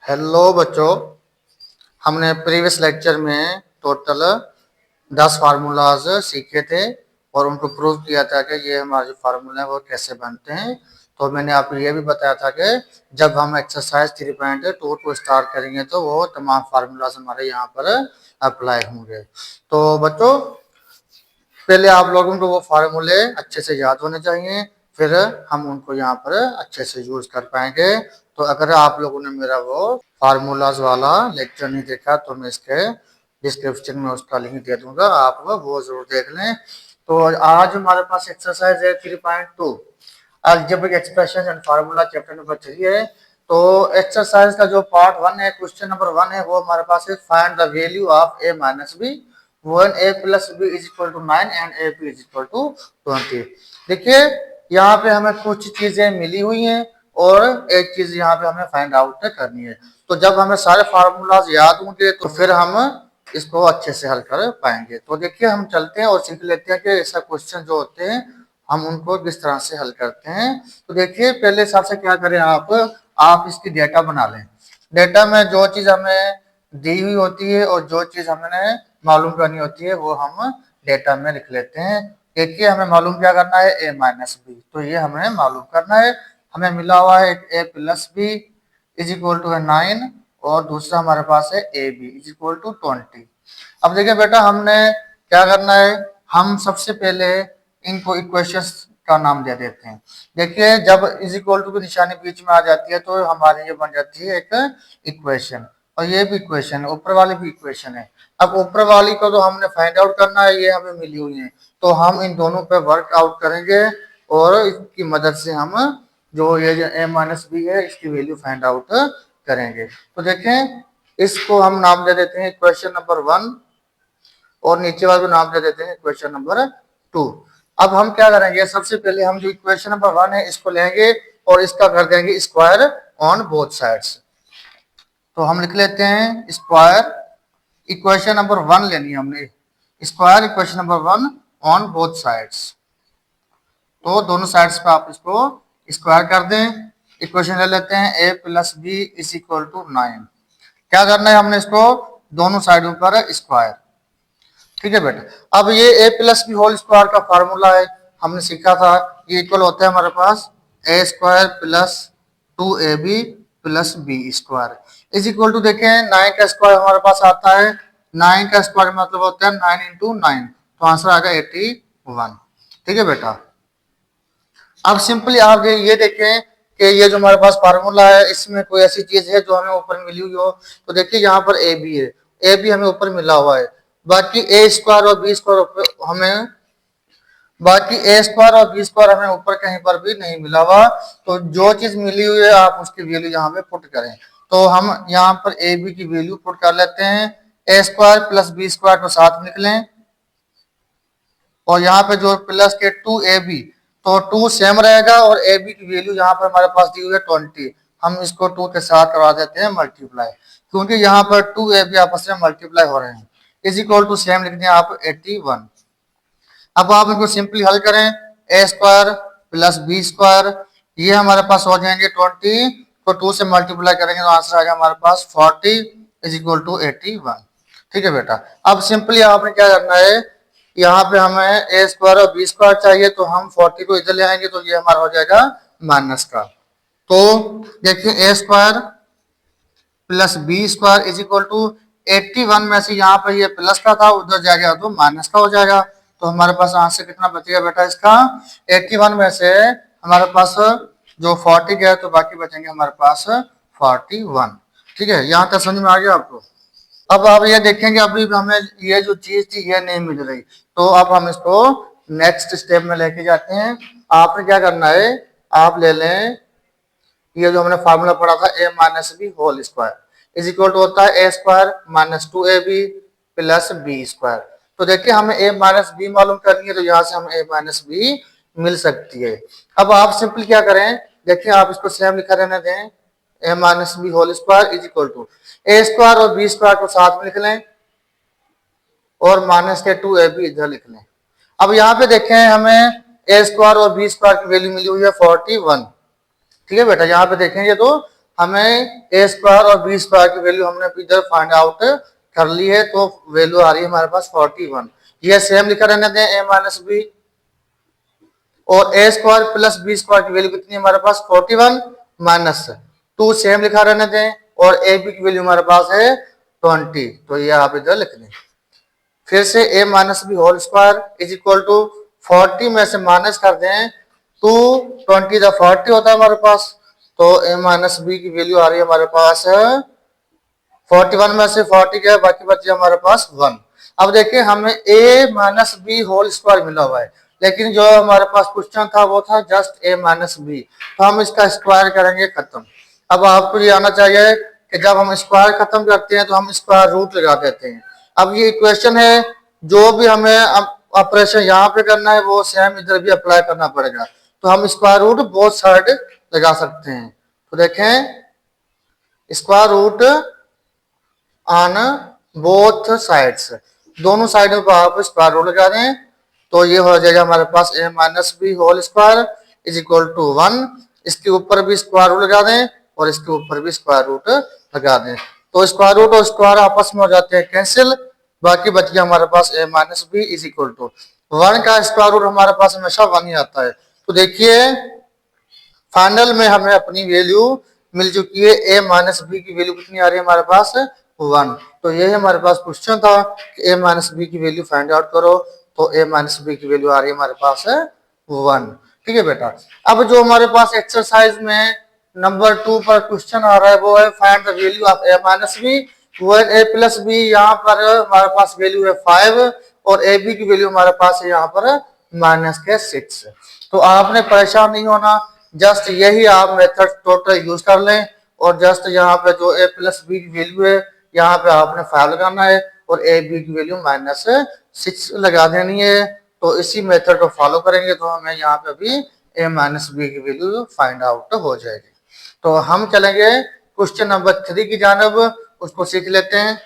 Hello बच्चों, हमने previous lecture में टोटल 10 फार्मूलाज सीखे थे और उनको प्रूव किया था कि ये हमारे जो फार्मूले हैं वो कैसे बनते हैं। तो मैंने आपको ये भी बताया था कि जब हम एक्सरसाइज 3.2 को स्टार्ट करेंगे तो वो तमाम फार्मूलाज हमारे यहाँ पर अप्लाई होंगे। तो बच्चों, पहले आप लोगों को वो फार्मूले अच्छे से याद होने चाहिए, फिर हम उनको यहाँ पर अच्छे से यूज कर पाएंगे। तो अगर आप लोगों ने मेरा वो फार्मूलाज वाला लेक्चर नहीं देखा तो मैं इसके डिस्क्रिप्शन में उसका लिंक दे दूंगा, आप वो जरूर देख लें। तो आज हमारे पास एक्सरसाइज है 3.2 algebraic expression and formula, chapter number 3 है। तो एक्सरसाइज का जो पार्ट 1 है, क्वेश्चन नंबर 1 है, वो हमारे पास है find the value of a minus B when a plus b is equal to 9 and ab is equal to 20। देखिए, यहाँ पे हमें कुछ चीजें मिली हुई हैं और एक चीज यहाँ पे हमें फाइंड आउट करनी है। तो जब हमें सारे फार्मूलाज याद होंगे तो फिर हम इसको अच्छे से हल कर पाएंगे। तो देखिए, हम चलते हैं और सीख लेते हैं कि ऐसा क्वेश्चन जो होते हैं हम उनको किस तरह से हल करते हैं। तो देखिए, पहले सबसे क्या करें, आप इसकी डेटा बना लें। डेटा में जो चीज हमें दी हुई होती है और जो चीज हमने मालूम करनी होती है वो हम डेटा में लिख लेते हैं। देखिए, हमें मालूम क्या करना है, a माइनस बी, तो ये हमें मालूम करना है। हमें मिला हुआ है a plus B is equal to 9 और दूसरा हमारे पास है A B is equal to 20। अब देखिए बेटा, हमने क्या करना है, हम सबसे पहले इनको इक्वेशंस का नाम दे देते हैं। देखिए, जब इज इक्वल टू की निशानी बीच में आ जाती है तो हमारी ये बन जाती है एक इक्वेशन, और ये भी इक्वेशन है, ऊपर वाली भी इक्वेशन है। अब ऊपर वाली को तो हमने फाइंड आउट करना है, ये हमें मिली हुई है, तो हम इन दोनों पे वर्क आउट करेंगे और इसकी मदद से हम जो ये जो a माइनस बी है इसकी वैल्यू फाइंड आउट करेंगे। तो देखें, इसको हम नाम दे देते हैं इक्वेशन नंबर 1 और नीचे वाले को नाम दे देते हैं इक्वेशन नंबर 2। अब हम क्या करेंगे, सबसे पहले हम जो इक्वेशन नंबर 1 है इसको लेंगे और इसका कर देंगे स्क्वायर ऑन बोथ साइड्स। तो हम लिख लेते हैं स्क्वायर इक्वेशन नंबर 1 लेनी है हमने, square equation number 1 on both sides. तो दोनों साइड्स पे आप इसको स्क्वायर कर दें। इक्वेशन ले लेते हैं a plus B is equal to 9। क्या करना है, हमने इसको दोनों साइडों पर स्क्वायर। ठीक है बेटा, अब ये a plus B whole square का फार्मूला है, हमने सीखा था। ये इक्वल होता है हमारे पास a square plus 2ab plus B square is equal to, देखें 9 का स्क्वायर हमारे पास आता है, 9 का स्क्वायर मतलब होता है 9 इंटू 9, तो आंसर आ गया 81। ठीक है बेटा, अब सिंपली आप ये देखें कि ये जो हमारे पास फार्मूला है इसमें कोई ऐसी चीज है जो हमें ऊपर मिली हुई हो। तो देखिए, यहाँ पर ए बी है, ए बी हमें ऊपर मिला हुआ है, बाकी ए स्क्वायर और बी स्क्वायर हमें बाकी ए स्क्वायर और बी स्क्वायर हमें ऊपर कहीं पर भी नहीं मिला हुआ। तो जो चीज मिली हुई है आप उसकी वैल्यू यहाँ पे पुट करें। तो हम यहाँ पर ए बी की वैल्यू पुट कर लेते हैं, ए स्क्वायर प्लस बी स्क्वायर को साथ में लिख लें और यहाँ पे जो प्लस के 2ab, तो 2 सेम रहेगा और ए बी की वैल्यू यहाँ पर हमारे पास दी हुई है 20, हम इसको 2 के साथ करवा देते हैं मल्टीप्लाई, क्योंकि यहाँ पर 2ab आपस में मल्टीप्लाई हो रहे हैं। इज इक्वल टू सेम लिख दें आप 81। अब आप इनको सिंपली हल करें, ए स्क्वायर प्लस बी स्क्वायर, ये हमारे पास हो जाएंगे 20, तो 2 से मल्टीप्लाई करेंगे तो आंसर आएगा हमारे पास 40 इज इक्वल टू 81। ठीक है बेटा, अब सिंपली आपने क्या करना है, यहाँ पे हमें ए स्क्वायर और बी स्क्वायर चाहिए, तो हम 40 को इधर ले आएंगे तो ये हमारा हो जाएगा माइनस का। तो देखिए, A square plus B square is equal to 81 में से यहाँ पर ये प्लस का था, उधर जाएगा तो माइनस का हो जाएगा। तो हमारे पास आंसर कितना बचेगा बेटा इसका, 81 में से हमारे पास जो 40 गया तो बाकी बचेंगे हमारे पास 41। ठीक है, यहाँ तक समझ में आ गया आपको। अब आप ये देखेंगे अभी हमें ये जो चीज थी ये नहीं मिल रही, तो अब हम इसको नेक्स्ट स्टेप में लेके जाते हैं। आपने क्या करना है, आप ले लें ये जो हमने फार्मूला पढ़ा था a minus B whole square is equal to होता है A square minus 2ab plus B square. तो देखिए, हमें a माइनस बी मालूम करनी है, तो यहाँ से हमें a माइनस बी मिल सकती है। अब आप सिंपल क्या करें, देखिए आप इसको सेम लिखा रहने दें, a minus B whole square is equal to A square और बी स्क्वायर को साथ में लिख लें और माइनस के 2ab इधर लिख लें। अब यहाँ पे देखें, हमें ए स्क्वायर और बी स्क्वायर की वैल्यू मिली हुई है 41। ठीक है बेटा, यहाँ पे देखेंगे तो हमें ए स्क्वायर और बी स्क्वायर की वैल्यू हमने इधर फाइंड आउट कर ली है, तो वैल्यू आ रही है हमारे पास 41। ये सेम लिखा रहने दें ए माइनस बी, और A square plus B square की वैल्यू कितनी है हमारे पास 41 माइनस 2 सेम लिखा रहने दें, और ए बी की वैल्यू हमारे पास है 20, तो ये आप इधर लिख दें। फिर से A minus B whole square is equal to 40 में से माइनस कर दें तो 20 द 40 होता है हमारे पास, तो ए माइनस बी की वैल्यू आ रही है हमारे पास 41 में से 40 गया, बाकी बचे हमारे पास 1। अब देखिए हमें ए माइनस बी होल स्क्वायर मिला हुआ है, लेकिन जो हमारे पास क्वेश्चन था वो था जस्ट ए माइनस बी, तो हम इसका स्क्वायर करेंगे खत्म। अब आपको ये आना चाहिए कि जब हम स्क्वायर खत्म करते हैं तो हम स्क्वायर रूट लगा देते हैं। अब ये इक्वेशन है, जो भी हमें ऑपरेशन यहाँ पे करना है वो सेम इधर भी अप्लाई करना पड़ेगा, तो हम स्क्वायर रूट बोथ साइड लगा सकते हैं। तो देखें square root on both sides, दोनों साइडों पर आप स्क्वायर रूट लगा दें, तो ये हो जाएगा हमारे पास A minus B whole square is equal to 1। इसके ऊपर भी स्क्वायर रूट लगा दें और इसके ऊपर भी स्क्वायर रूट लगा दें, तो स्क्वायर रूट और स्क्वायर आपस में हो जाते हैं कैंसिल, बाकी बच गया हमारे पास A minus B is equal to 1 का स्क्वायर रूट हमारे पास हमेशा 1 ही आता है। तो देखिए फाइनल में हमें अपनी वैल्यू मिल चुकी है, ए माइनस बी की वैल्यू कितनी आ रही है हमारे पास 1। तो ये हमारे पास क्वेश्चन था कि ए माइनस बी की वैल्यू फाइंड आउट करो, तो ए माइनस बी की वैल्यू आ रही है हमारे पास 1। ठीक है बेटा। अब जो हमारे पास एक्सरसाइज में नंबर 2 पर क्वेश्चन आ रहा है वो है find the value of A minus B where A plus B, यहाँ पर हमारे पास वैल्यू है 5 और ए बी की वैल्यू हमारे पास है यहाँ पर माइनस के 6। तो आपने परेशान नहीं होना, जस्ट यही आप मेथड टोटल यूज कर लें, और जस्ट यहाँ पे जो ए प्लस बी की वैल्यू है यहाँ पे आपने 5 लगाना है और ए बी की वैल्यू माइनस 6 लगा देनी है। तो इसी मेथड को फॉलो करेंगे तो हमें यहाँ पे भी ए माइनस बी की वैल्यू फाइंड आउट हो जाएगी। तो हम चलेंगे क्वेश्चन नंबर 3 की जानब, उसको सीख लेते हैं।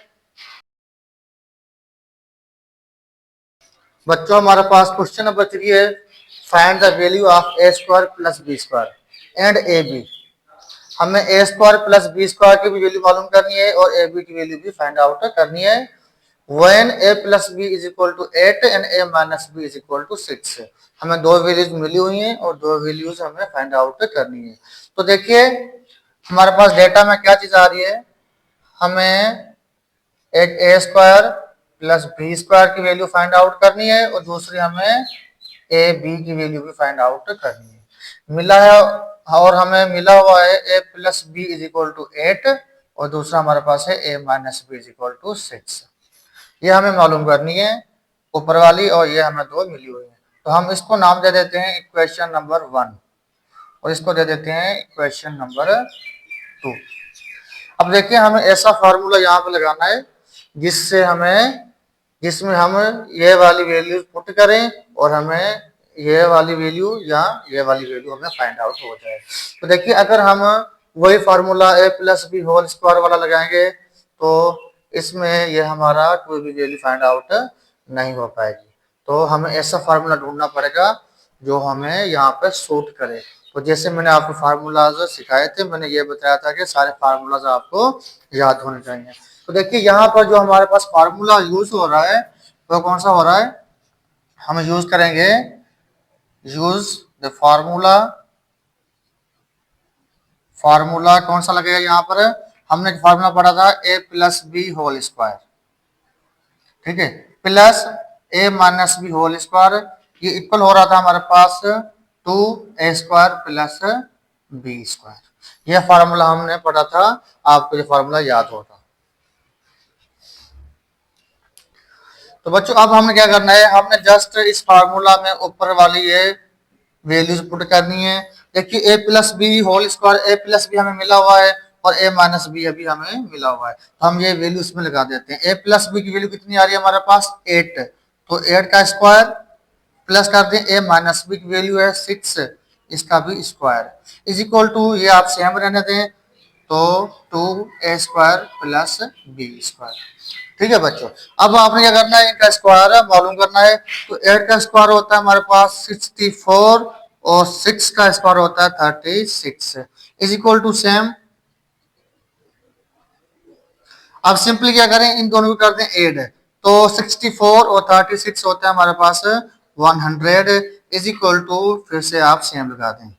बच्चों हमारे पास क्वेश्चन नंबर 3 है find the value of A square plus B square and A B. हमें A square plus B square की भी वैल्यू मालूम करनी है और ए बी की वैल्यू भी फाइंड आउट करनी है। When A plus B is equal to 8 and A minus B is equal to 6, हमें दो वैल्यूज मिली हुई हैं और दो वैल्यूज हमें फाइंड आउट करनी है। तो देखिए हमारे पास डेटा में क्या चीज आ रही है, हमें एक A square plus B square की वैल्यू फाइंड आउट करनी है और दूसरी हमें ए बी की वैल्यू भी फाइंड आउट करनी है। मिला है और हमें मिला हुआ है A plus B is equal to 8 और दूसरा हमारे पास है A minus B is equal to 6। ये हमें मालूम करनी है ऊपर वाली, और ये हमें दो मिली हुई है। तो हम इसको नाम दे देते हैं इक्वेशन नंबर 1 और इसको दे देते हैं इक्वेशन नंबर 2। अब देखिए हमें ऐसा फार्मूला यहाँ पे लगाना है जिसमें हम ये वाली वैल्यू पुट करें और हमें ये वाली वैल्यू या ये वाली वैल्यू हमें फाइंड आउट हो जाए। तो देखिए अगर हम वही फार्मूला ए प्लस बी होल स्क्वायर वाला लगाएंगे तो इसमें ये हमारा कोई भी वैल्यू फाइंड आउट नहीं हो पाएगी। तो हमें ऐसा फार्मूला ढूंढना पड़ेगा जो हमें यहाँ पे सूट करे। तो जैसे मैंने आपको फार्मूलाज सिखाए थे, मैंने ये बताया था कि सारे फार्मूलाज आपको याद होने चाहिए। तो देखिए यहाँ पर जो हमारे पास फार्मूला यूज हो रहा है वो कौन सा हो रहा है, हम यूज करेंगे यूज द फार्मूला कौन सा लगेगा यहाँ पर, हमने फार्मूला पढ़ा था A plus B whole square, ठीक है, plus A minus B whole square, ये इक्वल हो रहा था हमारे पास 2a square plus B square. यह फार्मूला हमने पढ़ा था, आपको ये फार्मूला याद होगा। तो बच्चों अब हमने क्या करना है, हमने जस्ट इस फार्मूला में ऊपर वाली ये वैल्यूज पुट करनी है। देखिए ए प्लस बी होल स्क्वायर, ए प्लस बी हमें मिला हुआ है और ए माइनस बी अभी हमें मिला हुआ है, तो हम ये वैल्यू इसमें लगा देते हैं। ए प्लस बी की वैल्यू कितनी आ रही है हमारे पास 8, तो 8 का स्क्वायर प्लस कर दें ए माइनस बी की वैल्यू है 6, इसका भी स्क्वायर इज इक्वल टू, ये आप सेम रहने दें, तो 2a square plus B square. ठीक है बच्चों, अब आपने क्या करना है, इनका स्क्वायर मालूम करना है। तो 8 का स्क्वायर होता है हमारे पास 64 और 6 का स्क्वायर होता है 36 इज इक्वल टू सेम अब सिंपली क्या करें, इन दोनों को कर दें ऐड, तो 64 और 36 होता है हमारे पास 100 इज इक्वल टू, फिर से आप सेम लगा दें।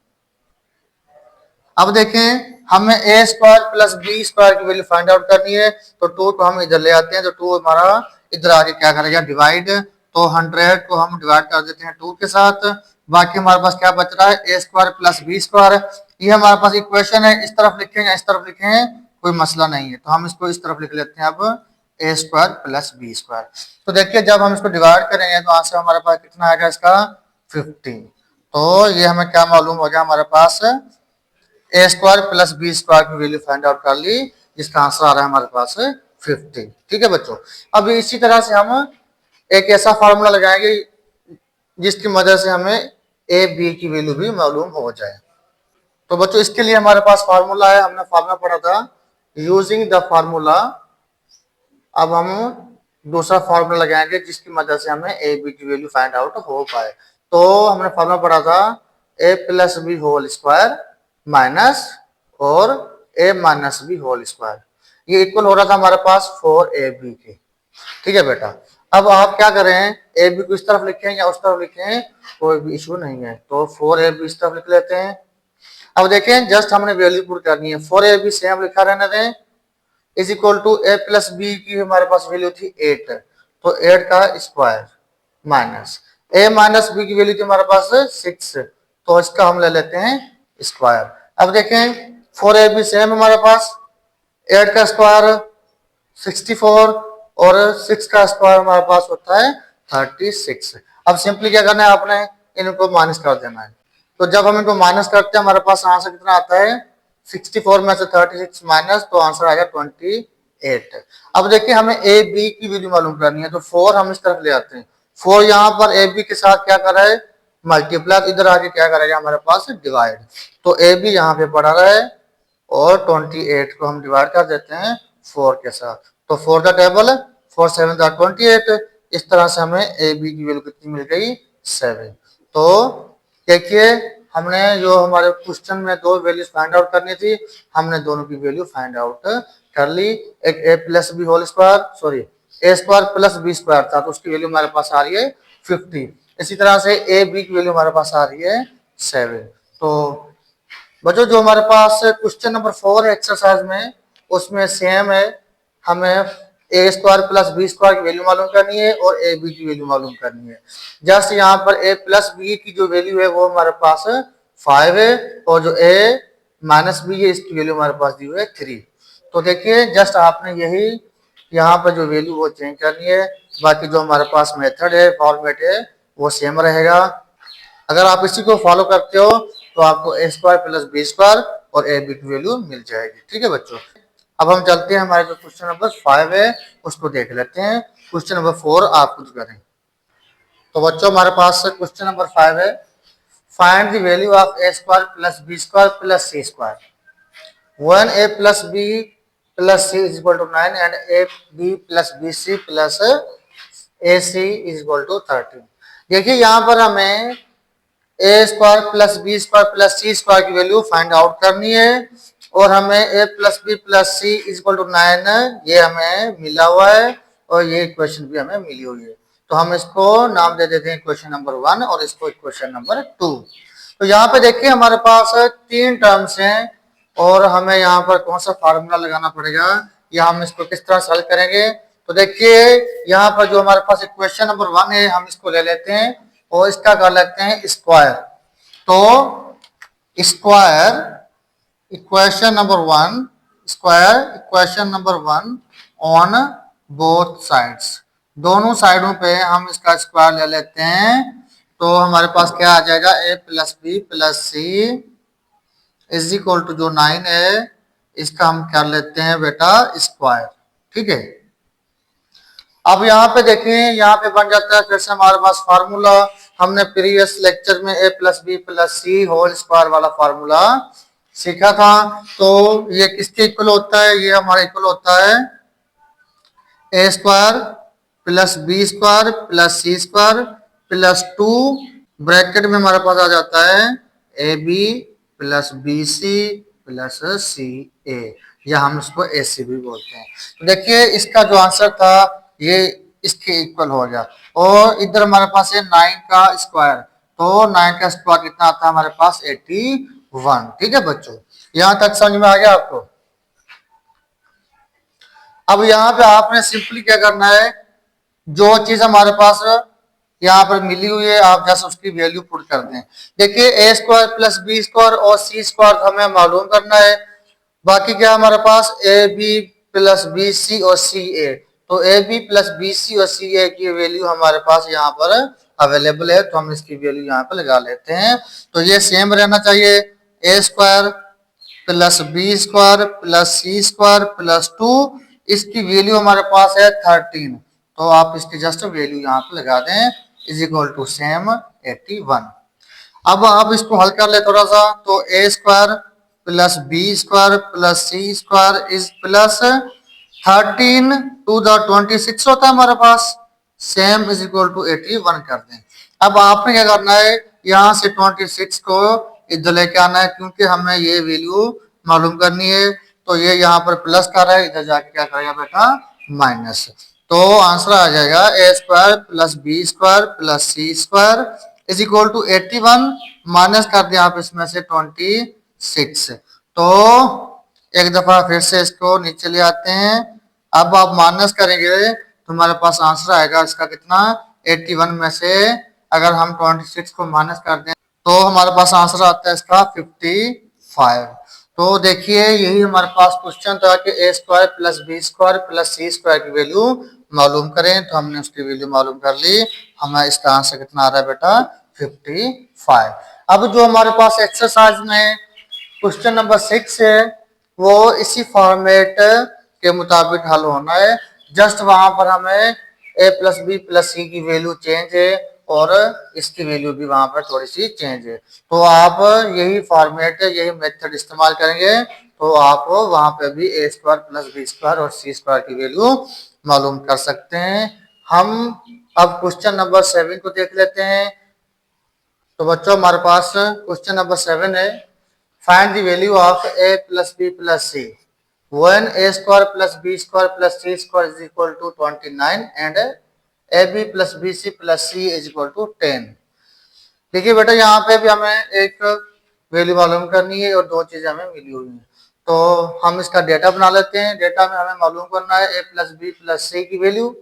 अब देखें हमें A square plus B square की वैल्यू फाइंड आउट करनी है, तो 2 को हम इधर ले आते हैं, तो 2 हमारा इधर आके क्या करेगा, डिवाइड, तो 100 को हम डिवाइड कर देते हैं 2 के साथ, बाकी हमारे पास क्या बच रहा है, A square plus B square. ये हमारे पास इक्वेशन है, इस तरफ लिखें या इस तरफ लिखें कोई मसला नहीं है, तो हम इसको इस तरफ लिख लेते हैं अब, ए स्क्वायर प्लस बी स्क्वायर। तो देखिए जब हम इसको डिवाइड करेंगे तो आंसर हमारे पास कितना आएगा इसका, 50। तो ये हमें क्या मालूम हो गया, हमारे पास A square plus B square की वैल्यू फाइंड आउट कर ली, जिसका आंसर आ रहा है हमारे पास 50। ठीक है बच्चों, अब इसी तरह से हम एक ऐसा फार्मूला लगाएंगे जिसकी मदद से हमें ए बी की वैल्यू भी मालूम हो जाए। तो बच्चों इसके लिए हमारे पास फार्मूला है, हमने फार्मूला पढ़ा था यूजिंग द फार्मूला। अब हम दूसरा फार्मूला लगाएंगे जिसकी मदद से हमें ए बी की वैल्यू फाइंड आउट हो पाए। तो हमने फार्मूला पढ़ा था A plus B whole square minus और A minus B whole square, ये इक्वल हो रहा था हमारे पास 4ab के। ठीक है बेटा, अब आप क्या करें, ए बी को इस तरफ लिखें या उस तरफ लिखें कोई भी इशू नहीं है, तो 4ab इस तरफ लिख लेते हैं। अब देखें जस्ट हमने वैल्यू पुट करनी है, 4ab सेम लिखा रहने दें, is equal to A plus B की हमारे पास वैल्यू थी 8, तो 8 का square minus A minus B की वैल्यू थी हमारे पास 6, तो इसका हम ले लेते हैं स्क्वायर। अब देखें 4ab सेम हमारे पास, 8 का स्क्वायर 64 और 6 का स्क्वायर हमारे पास होता है 36। अब सिंपली क्या करना है, आपने इनको माइनस कर देना है, तो जब हम इनको माइनस करते हैं हमारे पास आंसर कितना आता है, 64 में से 36 माइनस, तो आंसर आएगा 28। अब देखिए हमें ए बी की वैल्यू मालूम करनी है, तो 4 हम इस तरफ ले आते हैं, 4 यहाँ पर ए बी के साथ क्या कर रहा है, मल्टीप्लाई, इधर आके क्या करेगा हमारे पास डिवाइड, तो ए बी यहाँ पे पड़ा रहा है और 28 को हम डिवाइड कर देते हैं 4 के साथ, तो 4 द टेबल 4 7 द 28, इस तरह से हमें ए बी की वैल्यू कितनी मिल गई, 7। तो देखिए हमने जो हमारे क्वेश्चन में दो वैल्यूज फाइंड आउट करनी थी, हमने दोनों की वैल्यू फाइंड आउट कर ली। एक A plus B whole square, sorry A square plus B square था, तो उसकी वैल्यू हमारे पास आ रही है 50। इसी तरह से ए बी की वैल्यू हमारे पास आ रही है 7। तो बच्चों जो हमारे पास क्वेश्चन नंबर 4 है एक्सरसाइज में, उसमें सेम है, हमें A square plus B square की वैल्यू मालूम करनी है और ए बी की वैल्यू मालूम करनी है। जस्ट यहाँ पर ए प्लस बी की जो वैल्यू है वो हमारे पास 5 है, और जो ए माइनस बी है इसकी वैल्यू हमारे पास दी हुई है 3। तो देखिए जस्ट आपने यही यहाँ पर जो वैल्यू वो चेंज करनी है, बाकी जो हमारे पास मेथड है, फॉर्मेट है, वो सेम रहेगा। अगर आप इसी को फॉलो करते हो तो आपको ए स्क्वायर प्लस बी स्क्वायर और ए बी की वैल्यू मिल जाएगी। ठीक है बच्चों, अब हम चलते हैं, हमारे जो क्वेश्चन नंबर 5 है उसको देख लेते हैं। क्वेश्चन नंबर 4 आप खुद करें। तो बच्चों हमारे पास क्वेश्चन नंबर 5 है, find the value of A square plus B square plus C square when A plus B plus C is equal to 9 and A B plus B C plus A C is equal to 13। देखिए यहाँ पर हमें A square plus B square plus C square की value find out करनी है, और हमें A plus B plus C is equal to 9 ये हमें मिला हुआ है, और ये इक्वेशन भी हमें मिली हुई है। तो हम इसको नाम दे देते हैं इक्वेशन नंबर 1 और इसको इक्वेशन नंबर 2। तो यहाँ पे देखिए हमारे पास 3 टर्म्स हैं, और हमें यहाँ पर कौन सा फार्मूला लगाना पड़ेगा, या हम इसको किस तरह सॉल्व करेंगे। तो देखिए यहाँ पर जो हमारे पास इक्वेशन नंबर 1 है हम इसको ले लेते हैं और इसका कर लेते हैं स्क्वायर। तो square equation number 1, square equation number 1 on both sides, दोनों साइडों पे हम इसका स्क्वायर ले लेते हैं। तो हमारे पास क्या आ जाएगा, A plus B plus C is equal to जो 9 है इसका हम कर लेते हैं बेटा स्क्वायर। ठीक है, अब यहाँ पे देखें, यहाँ पे बन जाता है फिर से हमारे पास फार्मूला, हमने प्रीवियस लेक्चर में ए plus B plus C whole square वाला फार्मूला सीखा था। तो ये किसके इक्वल होता है, ये हमारा इक्वल होता है A square plus B square plus C square plus 2 bracket में हमारे पास आ जाता है A B plus B C plus C A. या हम इसको AC भी बोलते हैं। तो देखिए इसका जो आंसर था ये इसके इक्वल हो गया। और इधर हमारे पास है 9 का स्क्वायर, तो 9 का स्क्वायर कितना आता है हमारे पास 81। ठीक है बच्चों, यहां तक समझ में आ गया आपको। अब यहाँ पे आपने सिंपली क्या करना है, जो चीज हमारे पास यहाँ पर मिली हुई है आप जैसे उसकी वैल्यू पुट कर दें। देखिए A square plus B square और सी स्क्वायर हमें मालूम करना है। बाकी क्या हमारे पास A B plus B C और सी ए, तो A B plus B C और सी ए की वैल्यू हमारे पास यहाँ पर अवेलेबल है, तो हम इसकी वैल्यू यहाँ पर लगा लेते हैं। तो ये सेम रहना चाहिए, A square plus B square plus C square plus 2, इसकी वैल्यू हमारे पास है 13, तो आप इसकी जस्ट वैल्यू यहाँ पे लगा दें इज इक्वल टू सेम 81। अब आप इसको हल कर ले थोड़ा सा, तो A square plus B square plus C square is plus 13 to the 26 होता है हमारे पास, सेम इज इक्वल टू 81 कर दें। अब आपने क्या करना है, यहाँ से 26 को इधर लेके आना है, क्योंकि हमें ये वैल्यू मालूम करनी है। तो ये यहाँ पर प्लस कर रहा है, इधर जाके क्या करेगा बेटा माइनस। तो आंसर आ जाएगा A square plus B square plus C square is equal to 81, minus कर दिया आप इसमें से 26। तो एक दफा फिर से इसको नीचे ले आते हैं। अब आप माइनस करेंगे तो हमारे पास आंसर आएगा इसका कितना, 81 में से अगर हम 26 को माइनस कर दें तो हमारे पास आंसर आता है इसका 55। तो देखिए यही हमारे पास क्वेश्चन था कि A square plus B square plus C square की वैल्यू मालूम करें, तो हमने उसकी वैल्यू मालूम कर ली। हमें इसका आंसर कितना आ रहा है बेटा 55। अब जो हमारे पास एक्सरसाइज में क्वेश्चन नंबर 6 है वो इसी फॉर्मेट के मुताबिक हल होना है। जस्ट वहां पर हमें ए प्लस बी प्लस सी की वैल्यू चेंज है और इसकी वैल्यू भी वहां पर थोड़ी सी चेंज है। तो आप यही फॉर्मेट यही मेथड इस्तेमाल करेंगे तो आप वहां पे भी ए स्क्वायर प्लस बी स्क्वायर और सी स्क्वायर की वैल्यू मालूम कर सकते हैं। हम अब क्वेश्चन नंबर 7 को देख लेते हैं। तो बच्चों हमारे पास क्वेश्चन नंबर 7 है, find the value of A plus B plus C when a square plus b square plus c square is equal to 29 and ab plus bc plus c is equal to 10। देखिए बेटा यहाँ पे भी हमें एक value मालूम करनी है और दो चीजें हमें मिली हुई हैं। तो हम इसका डेटा बना लेते हैं। डेटा में हमें मालूम करना है ए प्लस बी प्लस सी की वैल्यू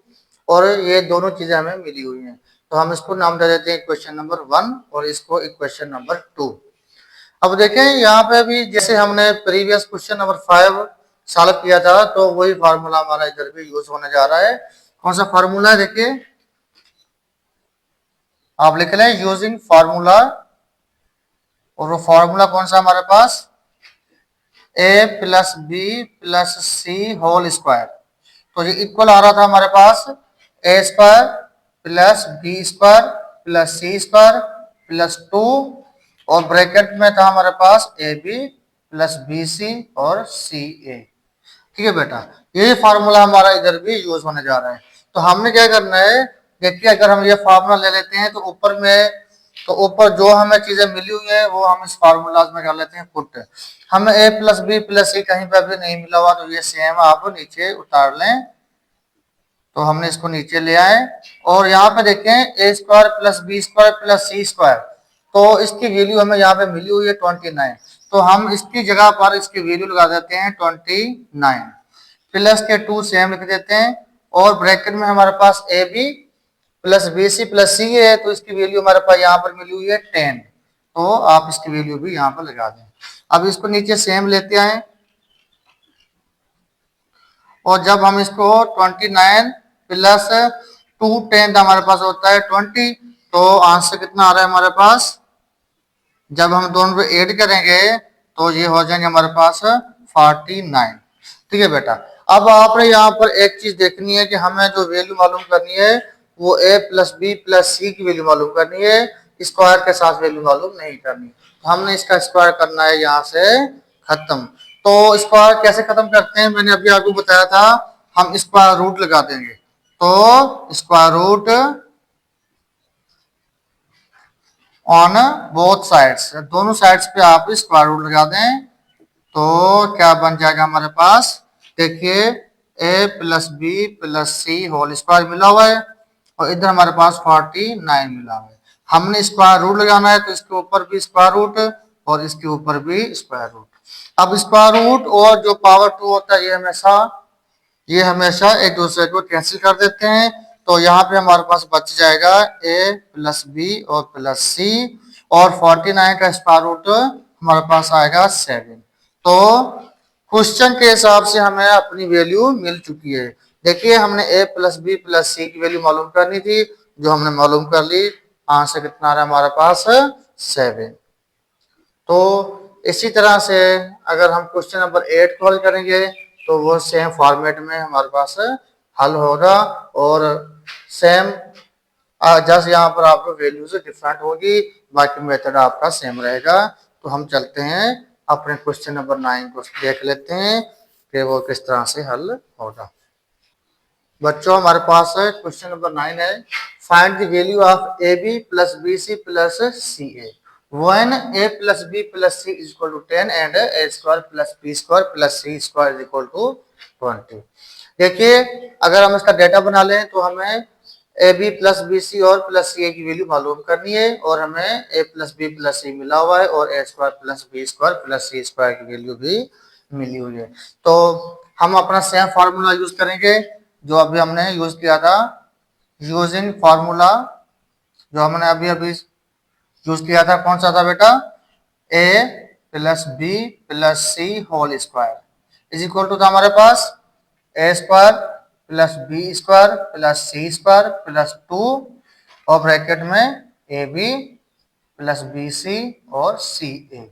और ये दोनों चीजें हमें मिली हुई हैं। तो हम इसको नाम दे देते हैं इक्वेशन नंबर 1 और इसको इक्वेशन नंबर 2। अब देखें यहाँ पे भी जैसे हमने प्रीवियस क्वेश्चन नंबर 5 सॉल्व किया था तो वही फार्मूला हमारा इधर भी यूज होने जा रहा है। कौन सा फार्मूला है देखिए, आप लिख लें यूजिंग फार्मूला, और वो फार्मूला कौन सा हमारे पास A plus B plus C whole square. तो ये इक्वल आ रहा था हमारे पास A square plus B square plus C square plus 2 और ब्रैकेट में था हमारे पास A B plus B C और सी ए। ठीक है बेटा, यही फार्मूला हमारा इधर भी यूज होने जा रहा है। तो हमने क्या करना है, देखिए अगर हम ये फार्मूला ले लेते हैं तो ऊपर में तो ऊपर जो हमें चीजें मिली हुई है वो हम इस फार्मूला में कर लेते हैं पुट। हमें ए प्लस बी प्लस सी कहीं पर भी नहीं मिला हुआ तो ये सेम आप नीचे उतार लें। तो हमने इसको नीचे ले आए और यहाँ पे देखें A square plus B square plus C square, तो इसकी वैल्यू हमें यहाँ पे मिली हुई है 29। तो हम इसकी जगह पर इसकी वैल्यू लगा देते हैं 29 प्लस के 2 सेम लिख देते हैं और ब्रैकेट में हमारे पास A B plus B C plus C है तो इसकी वैल्यू हमारे पास यहाँ पर मिली हुई है 10। तो आप इसकी वैल्यू भी यहाँ पर लगा दें। अब इसको नीचे सेम लेते आए और जब हम इसको 29 प्लस 2 10 हमारे पास होता है 20, तो आंसर कितना आ रहा है हमारे पास, जब हम दोनों को ऐड करेंगे तो ये हो जाएंगे हमारे पास 49। ठीक है बेटा, अब आपने यहाँ पर एक चीज देखनी है कि हमें जो वैल्यू मालूम करनी है वो ए प्लस बी प्लस सी की वैल्यू मालूम करनी है, स्क्वायर के साथ वैल्यू मालूम नहीं करनी। तो हमने इसका स्क्वायर करना है यहाँ से खत्म। तो स्क्वायर कैसे खत्म करते हैं मैंने अभी आपको बताया था, हम स्क्वायर रूट लगा देंगे। तो square root on both sides, दोनों साइड्स पे आप स्क्वायर रूट लगा दें। तो क्या बन जाएगा हमारे पास, देखिए a plus B plus C whole square मिला हुआ है और इधर हमारे पास 49 मिला हुआ है। हमने स्क्वायर रूट लगाना है तो इसके ऊपर भी स्क्वायर रूट और इसके ऊपर भी स्क्वायर रूट। अब स्क्वायर रूट और जो पावर 2 होता है ये हमेशा एक दूसरे को कैंसिल कर देते हैं। तो यहाँ पे हमारे पास बच जाएगा a प्लस बी और प्लस सी और 49 का स्क्वायर रूट हमारे पास आएगा 7। तो क्वेश्चन के हिसाब से हमें अपनी वैल्यू मिल चुकी है। देखिए हमने a प्लस बी प्लस सी की वैल्यू मालूम करनी थी, जो हमने मालूम कर ली। आंसर कितना आ रहा है हमारे पास 7। तो इसी तरह से अगर हम क्वेश्चन नंबर 8 को हल करेंगे तो वो सेम फॉर्मेट में हमारे पास हल होगा और सेम जस्ट यहाँ पर आपको वैल्यूज डिफरेंट होगी, बाकी मेथड आपका सेम रहेगा। तो हम चलते हैं अपने क्वेश्चन नंबर 9 को देख लेते हैं कि वो किस तरह से हल होगा। बच्चों हमारे पास क्वेश्चन नंबर 9 है, find the value of A B plus B C plus C A when a plus b plus c is equal to 10 and a square plus b square plus c square is equal to 20। देखिए अगर हम इसका data बना लें तो हमें A B plus B C और plus C ए की वैल्यू मालूम करनी है और हमें A plus B plus C मिला हुआ है और A square plus B square plus C square की वैल्यू भी मिली हुई है। तो हम अपना सेम फार्मूला यूज करेंगे जो अभी हमने यूज किया था, यूजिंग फार्मूला जो हमने अभी अभी यूज किया था। कौन सा था बेटा, a plus B plus C whole square is equal to था हमारे पास A square plus B square plus C square plus 2 और ब्रैकेट में A B plus B C और सी ए।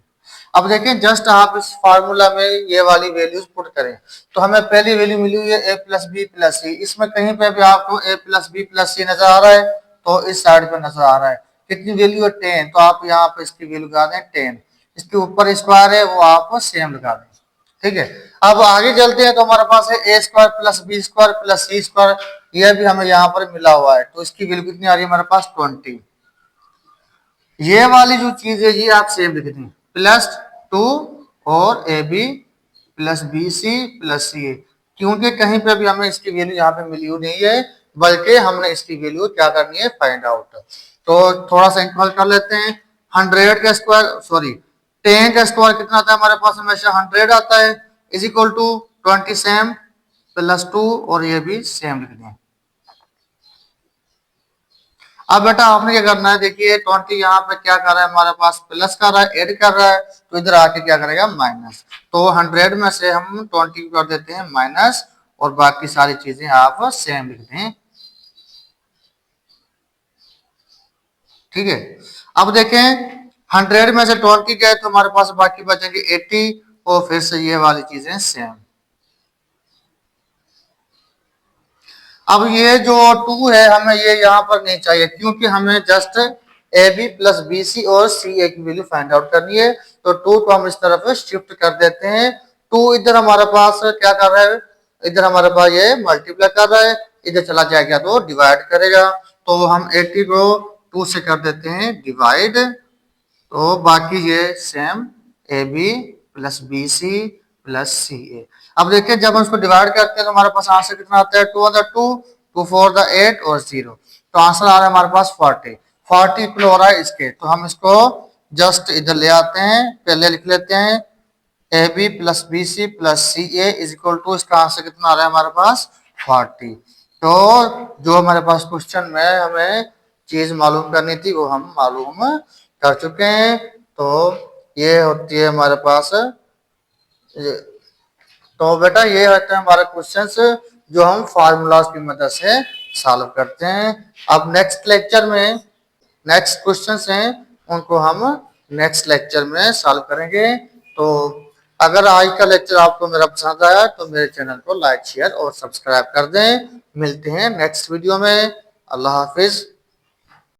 अब देखें जस्ट आप इस फार्मूला में ये वाली वैल्यूज पुट करें तो हमें पहली वैल्यू मिली हुई है ए प्लस बी प्लस सी। इसमें कहीं पे भी आपको ए प्लस बी प्लस सी नजर आ रहा है तो इस साइड पे नजर आ रहा है। कितनी वैल्यू है 10, तो आप यहाँ पे इसकी वैल्यू लगा दें 10। इसके ऊपर स्क्वायर है वो आप सेम लगा दें, ठीक है। अब आगे चलते हैं तो हमारे पास है A square plus B square plus C square, यह भी हमें यहाँ पर मिला हुआ है तो इसकी वैल्यू कितनी आ रही है हमारे पास 20। ये वाली जो चीज है ये आप सेम लिख दें प्लस 2 और A B plus B C plus C A, क्योंकि कहीं पे भी हमें इसकी वैल्यू यहाँ पे मिली हुई नहीं है बल्कि हमने इसकी वैल्यू क्या करनी है फाइंड आउट। तो थोड़ा सा इंक्वाल कर लेते हैं। 100 का स्क्वायर सॉरी 10 का स्क्वायर कितना आता है हमारे पास, हमेशा 100 आता है is equal to 20 same plus 2 और ये भी सेम लिख दें। अब बेटा आपने क्या करना है, देखिए 20 यहाँ पे क्या कर रहा है हमारे पास प्लस कर रहा है, ऐड कर रहा है, तो इधर आके क्या करेगा माइनस। तो 100 में से हम 20 कर देते हैं माइनस और बाकी सारी चीजें आप सेम लिख दें, ठीक है। अब देखें 100 में से 20 गए तो हमारे पास बाकी बचेंगे 80 और फिर से ये वाली चीजें सेम। अब ये जो 2 है हमें ये यहाँ पर नहीं चाहिए क्योंकि हमें just A B plus B C और सी ए की वैल्यू फाइंड आउट करनी है। तो 2 को हम इस तरफ शिफ्ट कर देते हैं। 2 इधर हमारे पास क्या कर रहा है, इधर हमारे पास ये मल्टीप्लाई कर रहा है, इधर चला जाएगा तो डिवाइड करेगा। तो हम 80 को 2 से कर देते हैं डिवाइड, तो बाकी ये same A B plus B C plus C A. अब देखिए जब हम इसको डिवाइड करते हैं तो हमारे पास आंसर कितना आता है 2 × 2 2 4 8 और 0, तो आंसर आ रहा है हमारे पास 40 इक्वल हो रहा है इसके। तो हम इसको जस्ट इधर ले आते हैं, पहले लिख लेते हैं A B plus B C plus C A is equal to, इसका आंसर कितना आ रहा है हमारे पास 40। तो जो हमारे पास क्वेश्चन में हमें चीज मालूम करनी थी वो हम मालूम कर चुके हैं। तो ये होती है हमारे पास, तो बेटा ये होते हैं हमारे क्वेश्चंस जो हम फार्मूलाज की मदद से सॉल्व करते हैं। अब नेक्स्ट लेक्चर में नेक्स्ट क्वेश्चंस हैं उनको हम नेक्स्ट लेक्चर में सॉल्व करेंगे। तो अगर आज का लेक्चर आपको मेरा पसंद आया तो मेरे चैनल को लाइक शेयर और सब्सक्राइब कर दें। मिलते हैं नेक्स्ट वीडियो में। अल्लाह हाफिज।